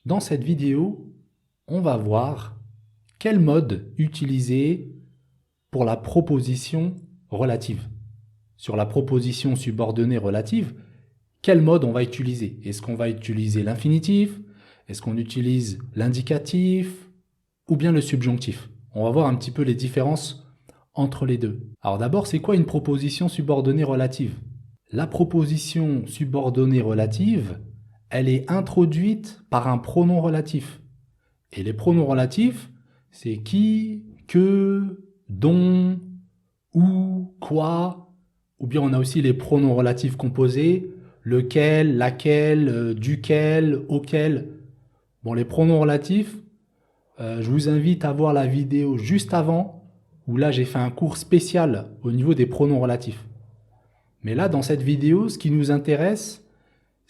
Dans cette vidéo, on va voir quel mode utiliser pour la proposition relative. Sur la proposition subordonnée relative, quel mode on va utiliser? Est-ce qu'on va utiliser l'infinitif? Est-ce qu'on utilise l'indicatif? Ou bien le subjonctif? On va voir un petit peu les différences entre les deux. Alors d'abord, c'est quoi une proposition subordonnée relative? La proposition subordonnée relative, elle est introduite par un pronom relatif. Et les pronoms relatifs, c'est qui, que, dont, où, quoi. Ou bien on a aussi les pronoms relatifs composés, lequel, laquelle, duquel, auquel. Bon, les pronoms relatifs, je vous invite à voir la vidéo juste avant, où là j'ai fait un cours spécial au niveau des pronoms relatifs. Mais là, dans cette vidéo, ce qui nous intéresse,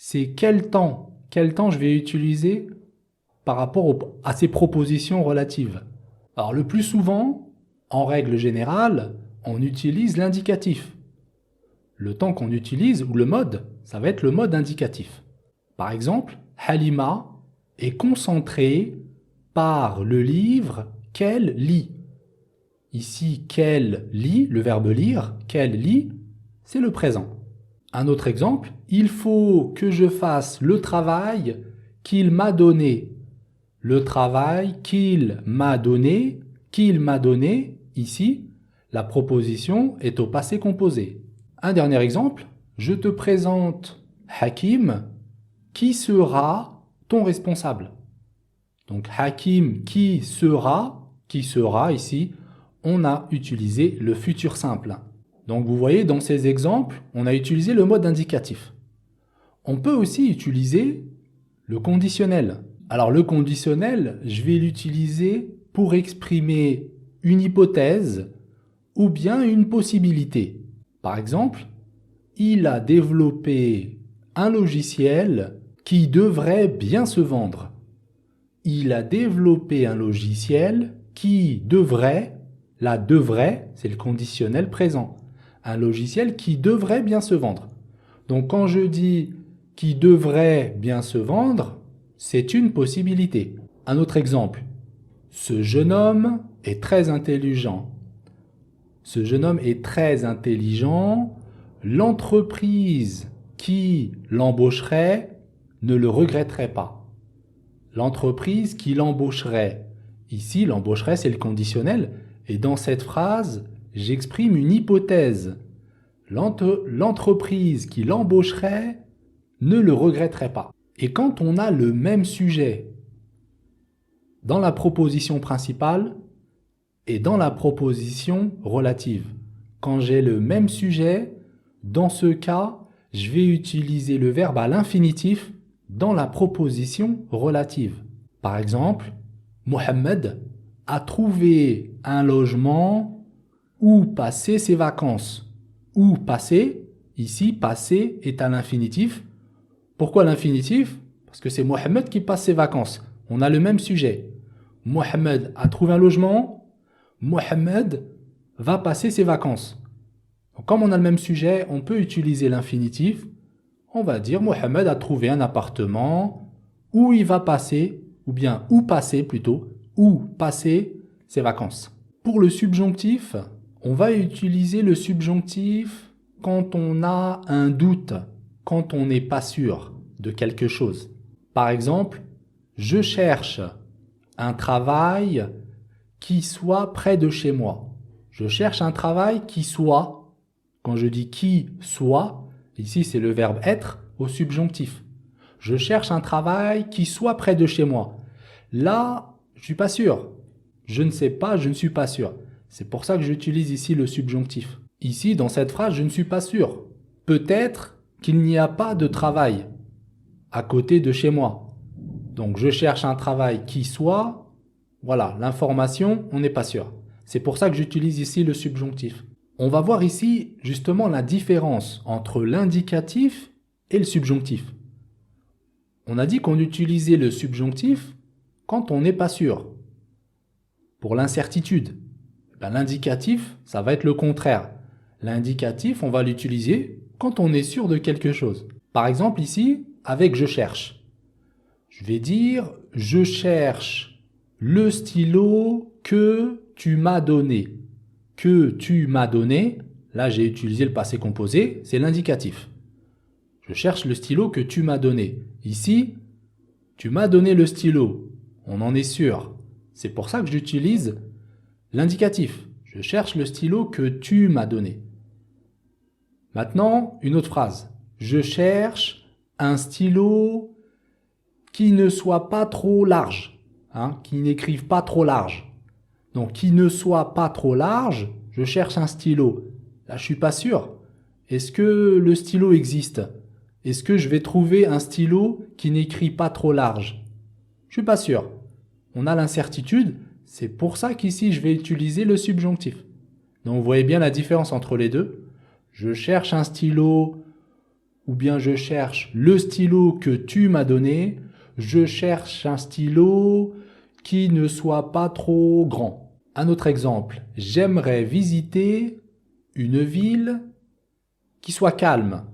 c'est quel temps je vais utiliser par rapport à ces propositions relatives. Alors le plus souvent, en règle générale, on utilise l'indicatif. Le temps qu'on utilise, ou le mode, ça va être le mode indicatif. Par exemple, Halima est concentrée par le livre qu'elle lit. Ici, qu'elle lit, le verbe lire, qu'elle lit, c'est le présent. Un autre exemple, il faut que je fasse le travail qu'il m'a donné. Le travail qu'il m'a donné, ici, la proposition est au passé composé. Un dernier exemple, je te présente Hakim, qui sera ton responsable. Donc Hakim, qui sera ici, on a utilisé le futur simple. Donc vous voyez, dans ces exemples, on a utilisé le mode indicatif. On peut aussi utiliser le conditionnel. Alors le conditionnel, je vais l'utiliser pour exprimer une hypothèse ou bien une possibilité. Par exemple, il a développé un logiciel qui devrait bien se vendre. Il a développé un logiciel qui devrait, la devrait, c'est le conditionnel présent. Un logiciel qui devrait bien se vendre. Donc quand je dis qui devrait bien se vendre, c'est une possibilité. Un autre exemple. Ce jeune homme est très intelligent. Ce jeune homme est très intelligent. L'entreprise qui l'embaucherait ne le regretterait pas. L'entreprise qui l'embaucherait. Ici, l'embaucherait, c'est le conditionnel. Et dans cette phrase, j'exprime une hypothèse. L'entreprise qui l'embaucherait ne le regretterait pas. Et quand on a le même sujet dans la proposition principale et dans la proposition relative, quand j'ai le même sujet, dans ce cas, je vais utiliser le verbe à l'infinitif dans la proposition relative. Par exemple, Mohamed a trouvé un logement où passer ses vacances. Où passer, ici, passer est à l'infinitif. Pourquoi l'infinitif? Parce que c'est Mohamed qui passe ses vacances. On a le même sujet. Mohamed a trouvé un logement. Mohamed va passer ses vacances. Donc, comme on a le même sujet, on peut utiliser l'infinitif. On va dire Mohamed a trouvé un appartement où il va passer, ou bien où passer plutôt, où passer ses vacances. Pour le subjonctif, on va utiliser le subjonctif quand on a un doute, quand on n'est pas sûr de quelque chose. Par exemple, je cherche un travail qui soit près de chez moi. Je cherche un travail qui soit, quand je dis qui soit, ici c'est le verbe être au subjonctif. Je cherche un travail qui soit près de chez moi. Là, je ne suis pas sûr. Je ne sais pas, je ne suis pas sûr. C'est pour ça que j'utilise ici le subjonctif. Ici, dans cette phrase, je ne suis pas sûr. Peut-être qu'il n'y a pas de travail à côté de chez moi. Donc, je cherche un travail qui soit... Voilà, l'information, on n'est pas sûr. C'est pour ça que j'utilise ici le subjonctif. On va voir ici, justement, la différence entre l'indicatif et le subjonctif. On a dit qu'on utilisait le subjonctif quand on n'est pas sûr. Pour l'incertitude, l'indicatif, ça va être le contraire. L'indicatif, on va l'utiliser quand on est sûr de quelque chose. Par exemple, ici, avec « je cherche ». Je vais dire « Je cherche le stylo que tu m'as donné ». Que tu m'as donné, là j'ai utilisé le passé composé, c'est l'indicatif. Je cherche le stylo que tu m'as donné. Ici, tu m'as donné le stylo. On en est sûr. C'est pour ça que j'utilise l'indicatif. Je cherche le stylo que tu m'as donné. Maintenant, une autre phrase. Je cherche un stylo qui ne soit pas trop large, qui n'écrive pas trop large. Donc, qui ne soit pas trop large, je cherche un stylo. Là, je ne suis pas sûr. Est-ce que le stylo existe? Est-ce que je vais trouver un stylo qui n'écrit pas trop large? Je ne suis pas sûr. On a l'incertitude. C'est pour ça qu'ici, je vais utiliser le subjonctif. Donc, vous voyez bien la différence entre les deux. Je cherche un stylo ou bien je cherche le stylo que tu m'as donné. Je cherche un stylo qui ne soit pas trop grand. Un autre exemple. J'aimerais visiter une ville qui soit calme.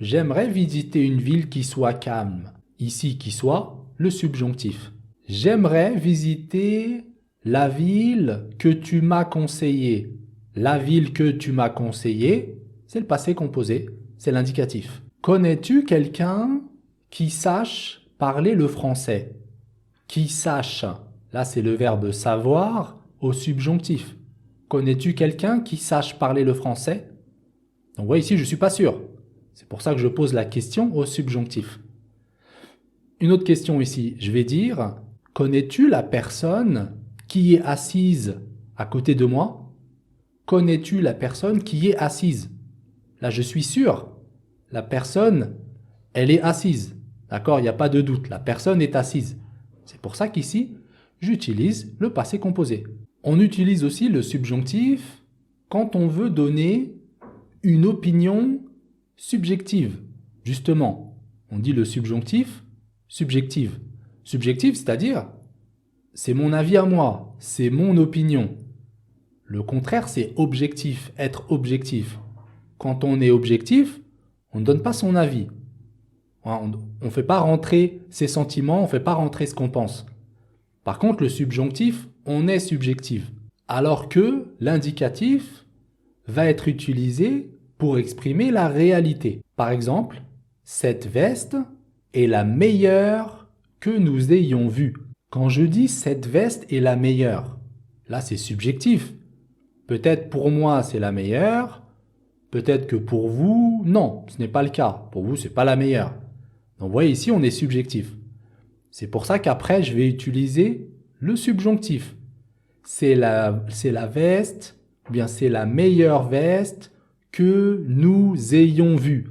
J'aimerais visiter une ville qui soit calme. Ici, qui soit le subjonctif. J'aimerais visiter la ville que tu m'as conseillée. La ville que tu m'as conseillée, c'est le passé composé, c'est l'indicatif. Connais-tu quelqu'un qui sache parler le français? Qui sache, là c'est le verbe savoir au subjonctif. Connais-tu quelqu'un qui sache parler le français? Donc vous voyez ici, je ne suis pas sûr. C'est pour ça que je pose la question au subjonctif. Une autre question ici, je vais dire, connais-tu la personne qui est assise à côté de moi? Connais-tu la personne qui est assise? Là, je suis sûr. La personne, elle est assise. D'accord? Il n'y a pas de doute. La personne est assise. C'est pour ça qu'ici, j'utilise le passé composé. On utilise aussi le subjonctif quand on veut donner une opinion subjective. Justement, on dit le subjonctif subjective. Subjective, c'est-à-dire, c'est mon avis à moi, c'est mon opinion. Le contraire, c'est objectif, être objectif. Quand on est objectif, on ne donne pas son avis. On ne fait pas rentrer ses sentiments, on ne fait pas rentrer ce qu'on pense. Par contre, le subjonctif, on est subjectif. Alors que l'indicatif va être utilisé pour exprimer la réalité. Par exemple, cette veste est la meilleure que nous ayons vue. Quand je dis cette veste est la meilleure, là c'est subjectif. Peut-être pour moi c'est la meilleure, peut-être que pour vous, non, ce n'est pas le cas. Pour vous, ce n'est pas la meilleure. Donc vous voyez ici, on est subjectif. C'est pour ça qu'après, je vais utiliser le subjonctif. C'est la veste, ou bien c'est la meilleure veste que nous ayons vue.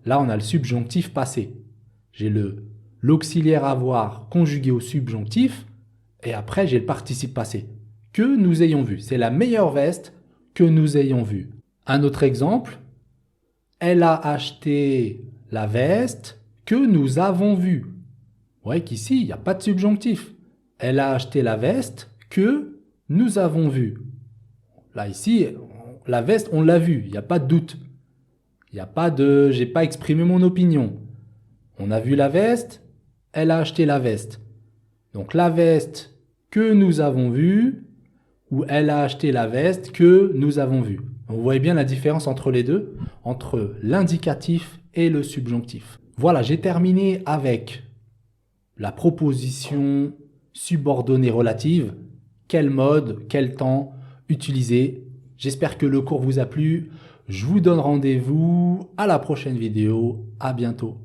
Là, on a le subjonctif passé. J'ai l'auxiliaire avoir conjugué au subjonctif, et après, j'ai le participe passé. Que nous ayons vu. C'est la meilleure veste que nous ayons vue. Un autre exemple, elle a acheté la veste que nous avons vue. Vous voyez qu'ici, il n'y a pas de subjonctif. Elle a acheté la veste que nous avons vue. Là, ici, la veste, on l'a vue. Il n'y a pas de doute. Il n'y a pas de... J'ai pas exprimé mon opinion. On a vu la veste, elle a acheté la veste. Donc, la veste que nous avons vue, ou elle a acheté la veste que nous avons vue. Vous voyez bien la différence entre les deux, entre l'indicatif et le subjonctif. Voilà, j'ai terminé avec la proposition subordonnée relative. Quel mode, quel temps utiliser. J'espère que le cours vous a plu. Je vous donne rendez-vous à la prochaine vidéo. À bientôt.